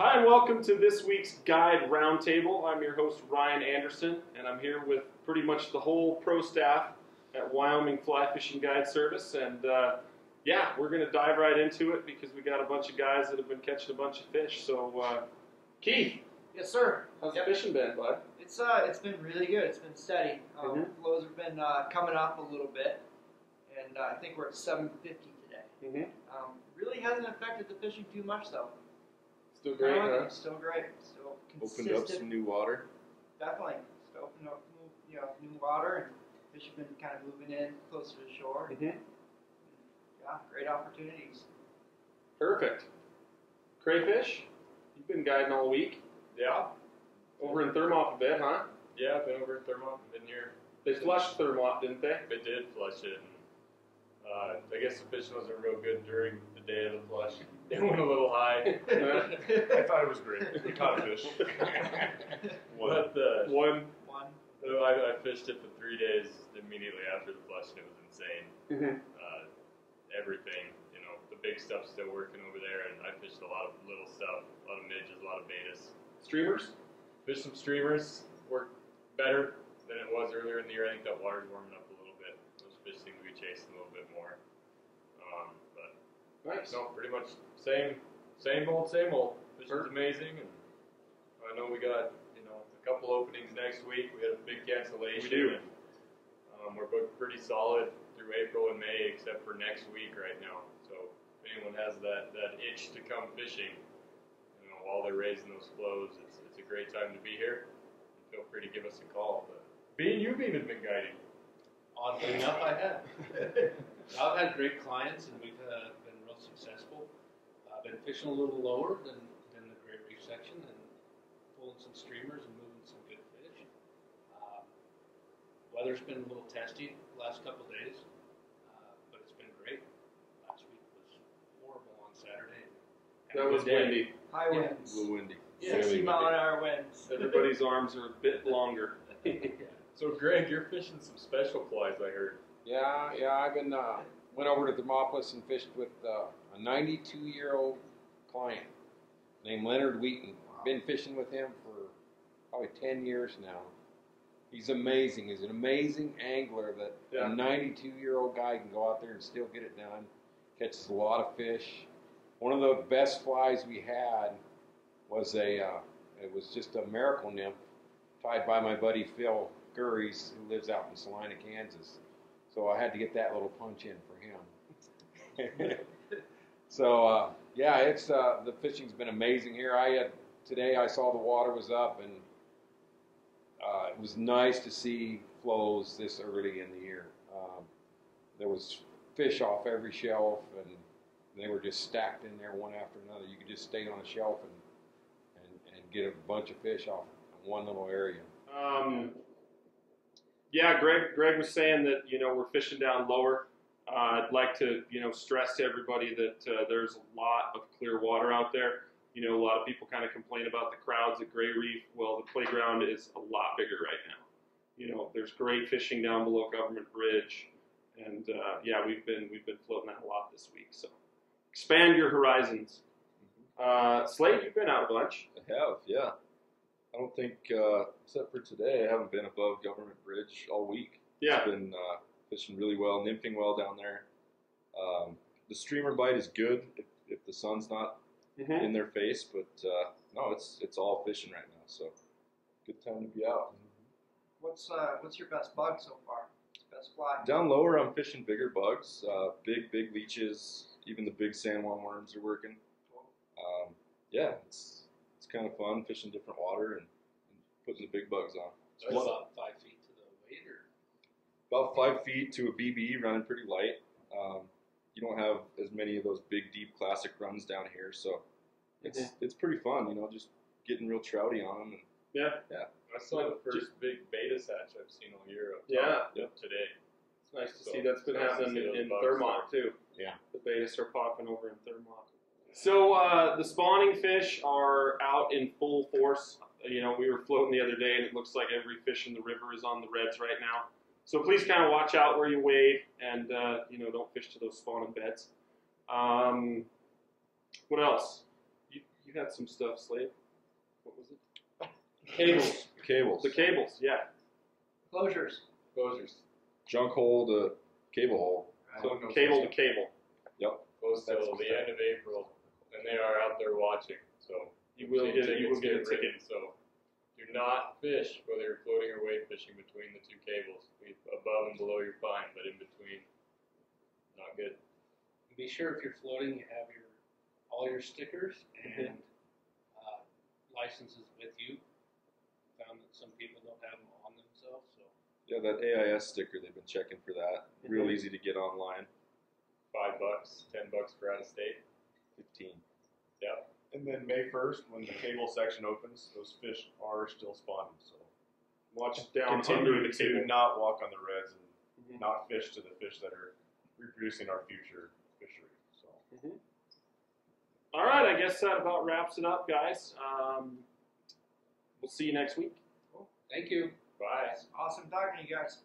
Hi, and welcome to this week's Guide Roundtable. I'm your host, Ryan Anderson, and I'm here with pretty much the whole pro staff at Wyoming Fly Fishing Guide Service. And yeah, we're going to dive right into it because we got a bunch of guys that have been catching a bunch of fish. So, Keith. Yes, sir. How's the fishing been, bud? It's been really good. It's been steady. Flows have been coming up a little bit, and I think we're at 750 today. Really hasn't affected the fishing too much, though. Still great, huh? Still great. Still consistent. Opened up some new water. Definitely. Still opened up new water, and fish have been kind of moving in closer to the shore. Yeah, great opportunities. Perfect. Crayfish, you've been guiding all week. Yeah. Over in Thermop a bit, huh? Yeah, I've been over in Thermop, been here. They flushed Thermop, didn't they? They did flush it. And, I guess the fishing wasn't real good during the day of the flush. It went a little high. I thought it was great. We caught a fish. But One. I fished it for 3 days immediately after the flush, and it was insane. Everything, the big stuff's still working over there, and I fished a lot of little stuff, a lot of midges, a lot of betas. Streamers? Fished some streamers, worked better than it was earlier in the year. I think that water's warming up a little bit. Those fish seem to be chasing a little bit more. But Nice. no, pretty much same old. Fishing's amazing, and I know we got a couple openings next week. We had a big cancellation. We do. And, we're booked pretty solid through April and May, except for next week right now. So if anyone has that itch to come fishing, while they're raising those flows, it's a great time to be here. Feel free to give us a call. But you've even been guiding. Oddly enough, I have. I've had great clients, and we've been real successful. I've been fishing a little lower than the Great Reef section, and pulling some streamers and moving some good fish. Weather's been a little testy the last couple of days, but it's been great. Last week was horrible on Saturday. That was windy. High winds. A little windy. 60 mile an hour winds. Everybody's arms are a bit longer. So Greg, you're fishing some special flies, I heard. Yeah. I've been went over to Thermopolis and fished with a 92-year-old client named Leonard Wheaton. Been fishing with him for probably 10 years now. He's amazing. He's an amazing angler that a 92-year-old guy can go out there and still get it done. Catches a lot of fish. One of the best flies we had was it was just a miracle nymph tied by my buddy Phil Gurries, who lives out in Salina, Kansas. So I had to get that little punch in for him. So yeah, it's the fishing's been amazing here. Today I saw the water was up, and it was nice to see flows this early in the year. There was fish off every shelf, and they were just stacked in there one after another. You could just stay on a shelf and get a bunch of fish off in one little area. Yeah, Greg was saying that we're fishing down lower. I'd like to stress to everybody that there's a lot of clear water out there. A lot of people kind of complain about the crowds at Gray Reef. Well, the playground is a lot bigger right now. There's great fishing down below Government Bridge, and yeah, we've been floating that a lot this week. So expand your horizons. Slade, you've been out a bunch. I have, yeah. I don't think, except for today, I haven't been above Government Bridge all week. Yeah. It's been fishing really well, nymphing well down there. The streamer bite is good if the sun's not in their face, but no, it's all fishing right now, so good time to be out. What's your best bug so far? Best fly? Down lower, I'm fishing bigger bugs, big leeches, even the big San Juan worms are working. Yeah, it's kind of fun fishing different water and putting the big bugs on. So it's about 5 feet to the weight, or? About 5 feet to a BB, running pretty light. You don't have as many of those big, deep classic runs down here, so it's pretty fun, just getting real trouty on them. And Yeah. I saw the first big beta hatch I've seen all year. Today. It's nice to see that's been happening in Thermop too. Yeah. The betas are popping over in Thermop. So the spawning fish are out in full force. We were floating the other day, and it looks like every fish in the river is on the reds right now. So please kind of watch out where you wade, and don't fish to those spawning beds. What else? You You had some stuff, Slade. What was it? Cables. Cables. The cables, yeah. Closures. Junk hole to cable hole. So cable to cable. Close till the end of April, and they are out there watching. So You will get a written, ticket. So do not fish, whether you're floating or wade fishing, between the two cables. Above and below you're fine, but in between, not good. Be sure if you're floating, you have all your stickers and licenses with you. Found that some people don't have them on themselves, so. Yeah, that AIS sticker, they've been checking for that. Real easy to get online. $5, $10 for out of state. 15. Yeah. And then May 1st, when the cable section opens, those fish are still spawning. So Watch down under continue the to cable. not walk on the reds and not fish to the fish that are reproducing our future fishery. So. All right, I guess that about wraps it up, guys. We'll see you next week. Thank you. Bye. Awesome talking to you guys.